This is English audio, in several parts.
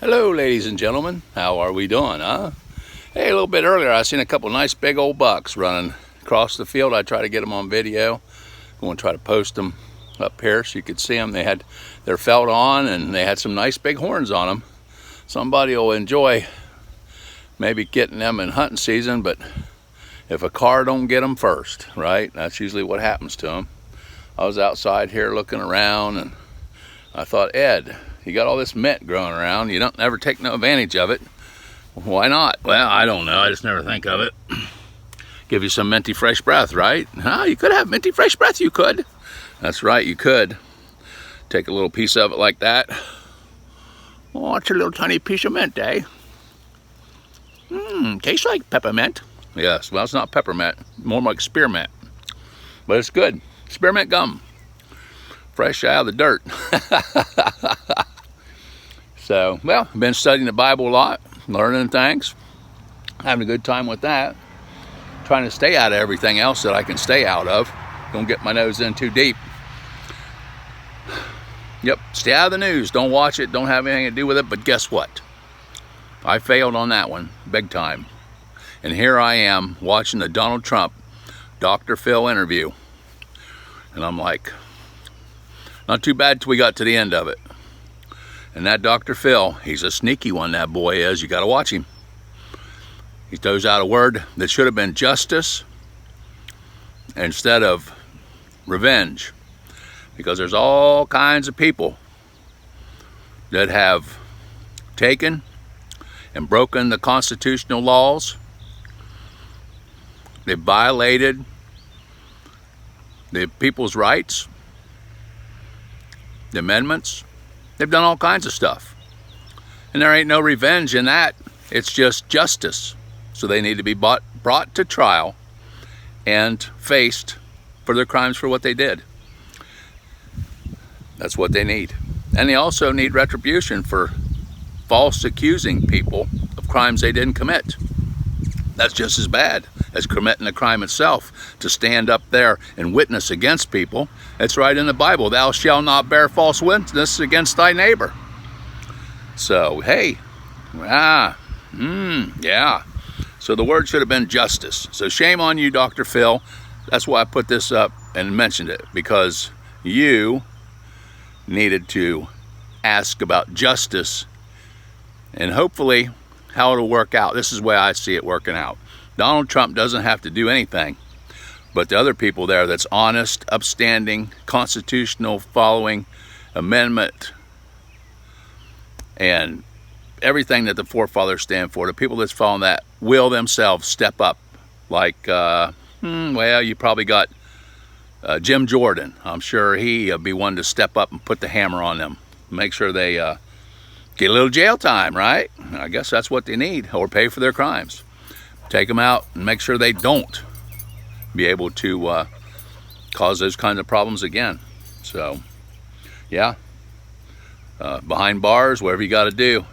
Hello, ladies and gentlemen. How are we doing, huh? Hey, a little bit earlier, I seen a couple nice big old bucks running across the field. I try to get them on video. I'm going to try to post them up here so you could see them. They had their felt on, and they had some nice big horns on them. Somebody will enjoy maybe getting them in hunting season, but if a car don't get them first, right? That's usually what happens to them. I was outside here looking around, and I thought, Ed, you got all this mint growing around. You don't ever take no advantage of it. Why not? Well, I don't know. I just never think of it. Give you some minty fresh breath, right? Huh? You could have minty fresh breath. You could. That's right. You could. Take a little piece of it like that. Oh, it's a little tiny piece of mint, eh? Tastes like peppermint. Yes. Well, it's not peppermint. More like spearmint. But it's good. Spearmint gum. Fresh out of the dirt. So, well, I've been studying the Bible a lot, learning things, having a good time with that, trying to stay out of everything else that I can stay out of. Don't get my nose in too deep. Yep, stay out of the news. Don't watch it. Don't have anything to do with it. But guess what? I failed on that one, big time. And here I am watching the Donald Trump Dr. Phil interview. And I'm like, not too bad till we got to the end of it. And that Dr. Phil, he's a sneaky one, that boy is. You got to watch him. He throws out a word that should have been justice instead of revenge. Because there's all kinds of people that have taken and broken the constitutional laws. They've violated the people's rights, the amendments. They've done all kinds of stuff. And there ain't no revenge in that. It's just justice. So they need to be brought to trial and faced for their crimes for what they did. That's what they need. And they also need retribution for false accusing people of crimes they didn't commit. That's just as bad as committing the crime itself. To stand up there and witness against people. It's right in the Bible. Thou shalt not bear false witness against thy neighbor. So, hey, yeah. So the word should have been justice. So shame on you, Dr. Phil. That's why I put this up and mentioned it. Because you needed to ask about justice and hopefully how it'll work out. This is the way I see it working out. Donald Trump doesn't have to do anything, but the other people there that's honest, upstanding, constitutional following, amendment, and everything that the forefathers stand for, the people that's following that will themselves step up. Like, well, you probably got Jim Jordan. I'm sure he'll be one to step up and put the hammer on them. Make sure they get a little jail time, right? I guess that's what they need, or pay for their crimes. Take them out and make sure they don't be able to cause those kinds of problems again. So, yeah, behind bars, whatever you got to do.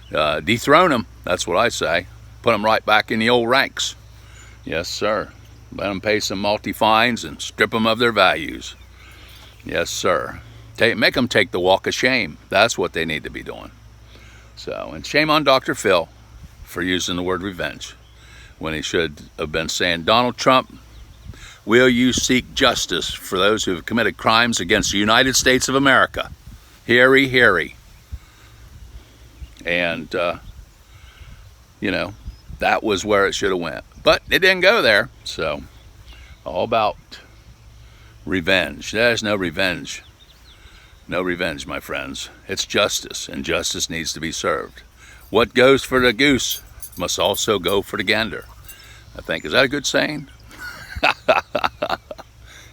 Dethrone them, that's what I say. Put them right back in the old ranks. Yes, sir. Let them pay some multi-fines and strip them of their values. Yes, sir. Make them take the walk of shame. That's what they need to be doing. So, and shame on Dr. Phil for using the word revenge when he should have been saying, Donald Trump, will you seek justice for those who have committed crimes against the United States of America? Heary, heary. And, that was where it should have went. But it didn't go there. So, all about revenge. There's no revenge. No revenge, my friends. It's justice, and justice needs to be served. What goes for the goose must also go for the gander. I think, is that a good saying?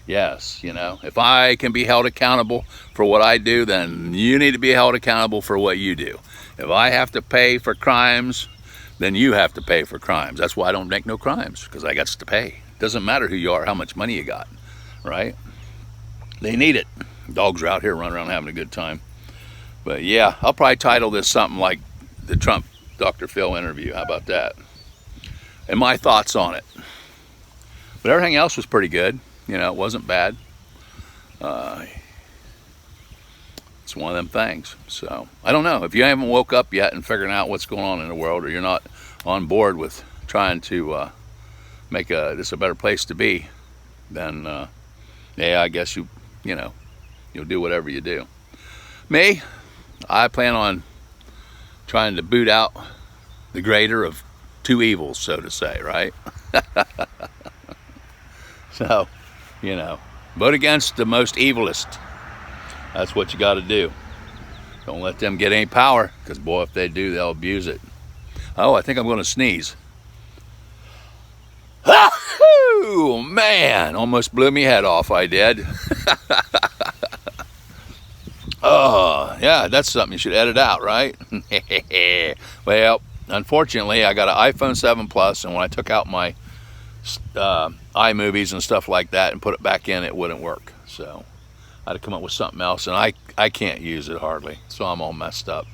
Yes, if I can be held accountable for what I do, then you need to be held accountable for what you do. If I have to pay for crimes, then you have to pay for crimes. That's why I don't make no crimes, because I got to pay. Doesn't matter who you are, how much money you got, right? They need it. Dogs are out here running around having a good time. But yeah, I'll probably title this something like the Trump Dr. Phil interview. How about that? And my thoughts on it. But everything else was pretty good. It wasn't bad. It's one of them things. So I don't know. If you haven't woke up yet and figuring out what's going on in the world, or you're not on board with trying to make this a better place to be, then yeah, I guess you'll do whatever you do. Me, I plan on trying to boot out the greater of two evils, so to say, right? So, vote against the most evilest. That's what you got to do. Don't let them get any power, because boy, if they do, they'll abuse it. Oh, I think I'm going to sneeze. Oh man, almost blew me head off, I did. Oh, yeah, that's something you should edit out, right? Well, unfortunately, I got an iPhone 7 Plus, and when I took out my iMovies and stuff like that and put it back in, it wouldn't work. So I had to come up with something else, and I can't use it hardly, so I'm all messed up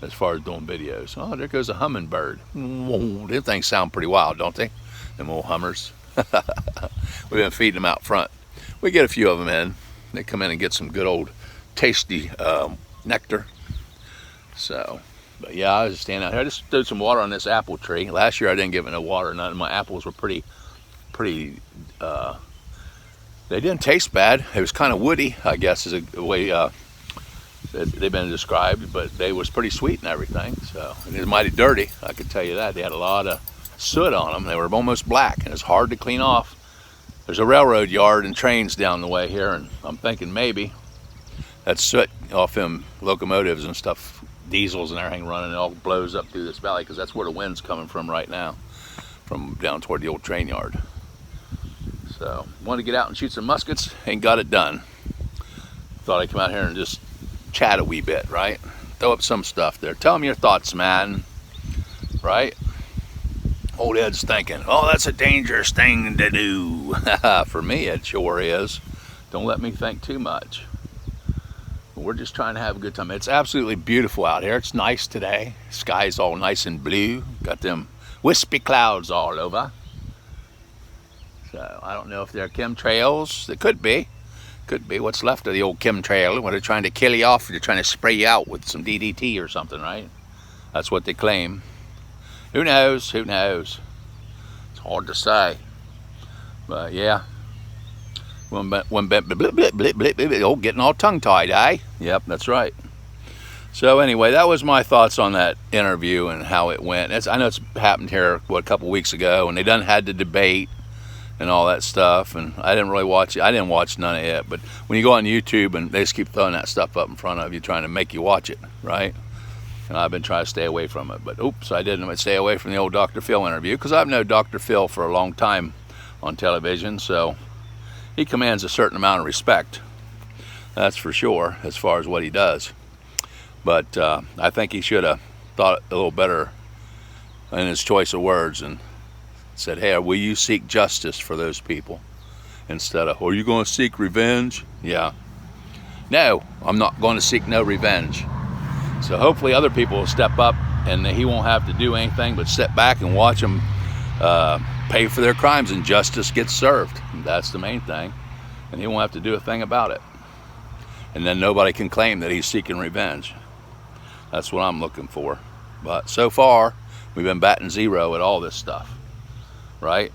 as far as doing videos. Oh, there goes a hummingbird. Them things sound pretty wild, don't they? Them old hummers. We've been feeding them out front. We get a few of them in. They come in and get some good old tasty nectar. So, but yeah, I was just standing out here. I just threw some water on this apple tree. Last year I didn't give it no water. None of my apples were pretty, they didn't taste bad. It was kind of woody, I guess, is a way they've been described, but they was pretty sweet and everything. So, and it was mighty dirty, I could tell you that. They had a lot of soot on them. They were almost black, and it's hard to clean off. There's a railroad yard and trains down the way here, and I'm thinking maybe that's soot off them locomotives and stuff, diesels and everything running. It all blows up through this valley, because that's where the wind's coming from right now, from down toward the old train yard. So, wanted to get out and shoot some muskets, and got it done. Thought I'd come out here and just chat a wee bit, right? Throw up some stuff there. Tell them your thoughts, man. Right? Old Ed's thinking, oh, that's a dangerous thing to do. For me, it sure is. Don't let me think too much. We're just trying to have a good time. It's absolutely beautiful out here. It's nice today. Sky's all nice and blue. Got them wispy clouds all over. So I don't know if they're chemtrails. They could be. Could be what's left of the old chemtrail. When they're trying to kill you off, they're trying to spray you out with some DDT or something, right? That's what they claim. Who knows? Who knows? It's hard to say. But yeah. Getting all tongue-tied, eh? Yep, that's right. So anyway, that was my thoughts on that interview and how it went. I know it's happened here, a couple weeks ago, and they done had the debate and all that stuff, and I didn't really watch it. I didn't watch none of it, but when you go on YouTube and they just keep throwing that stuff up in front of you, trying to make you watch it, right? And I've been trying to stay away from it, but oops, I didn't stay away from the old Dr. Phil interview, because I've known Dr. Phil for a long time on television, so he commands a certain amount of respect. That's for sure, as far as what he does. But I think he should have thought a little better in his choice of words and said, hey, will you seek justice for those people? Instead of, are you going to seek revenge? Yeah. No, I'm not going to seek no revenge. So hopefully other people will step up, and he won't have to do anything but sit back and watch them pay for their crimes, and justice gets served. That's the main thing. And he won't have to do a thing about it. And then nobody can claim that he's seeking revenge. That's what I'm looking for. But so far, we've been batting zero at all this stuff. Right?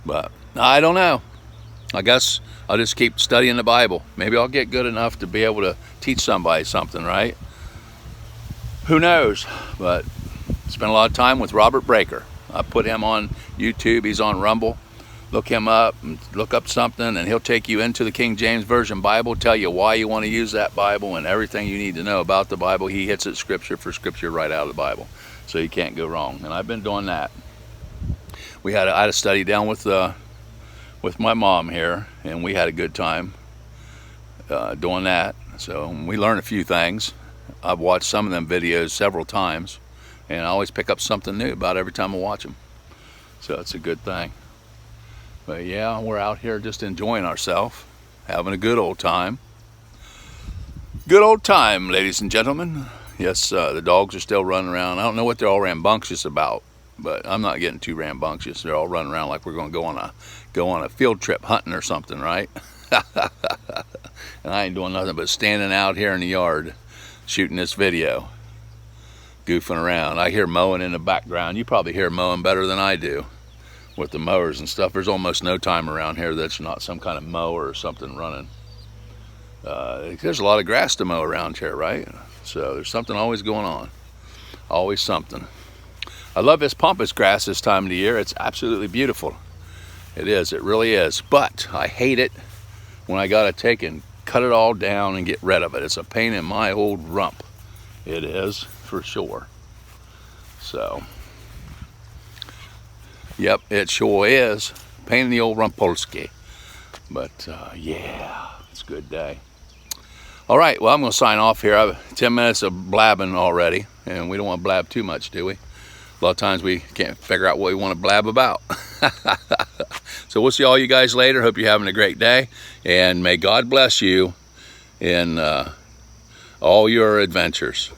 But I don't know. I guess I'll just keep studying the Bible. Maybe I'll get good enough to be able to teach somebody something, right? Who knows? But spent a lot of time with Robert Breaker. I put him on YouTube. He's on Rumble. Look him up and look up something, and he'll take you into the King James Version Bible, tell you why you want to use that Bible and everything you need to know about the Bible. He hits it scripture for scripture right out of the Bible, so you can't go wrong. And I've been doing that. I had a study down with my mom here, and we had a good time doing that. So we learned a few things. I've watched some of them videos several times, and I always pick up something new about every time I watch them. So it's a good thing. But yeah, we're out here just enjoying ourselves, having a good old time. Good old time, ladies and gentlemen. Yes, the dogs are still running around. I don't know what they're all rambunctious about, but I'm not getting too rambunctious. They're all running around like we're going to go on a field trip hunting or something, right? And I ain't doing nothing but standing out here in the yard shooting this video, goofing around. I hear mowing in the background. You probably hear mowing better than I do with the mowers and stuff. There's almost no time around here that's not some kind of mower or something running. There's a lot of grass to mow around here, right? So there's something always going on. Always something. I love this pampas grass this time of the year. It's absolutely beautiful. It is, it really is. But I hate it when I gotta take and cut it all down and get rid of it. It's a pain in my old rump. It is, for sure. So, yep, it sure is. Pain in the old rumpolski. But yeah, it's a good day. All right, well, I'm gonna sign off here. I have 10 minutes of blabbing already, and we don't want to blab too much, do we? A lot of times we can't figure out what we want to blab about. So we'll see all you guys later. Hope you're having a great day, and may God bless you in all your adventures.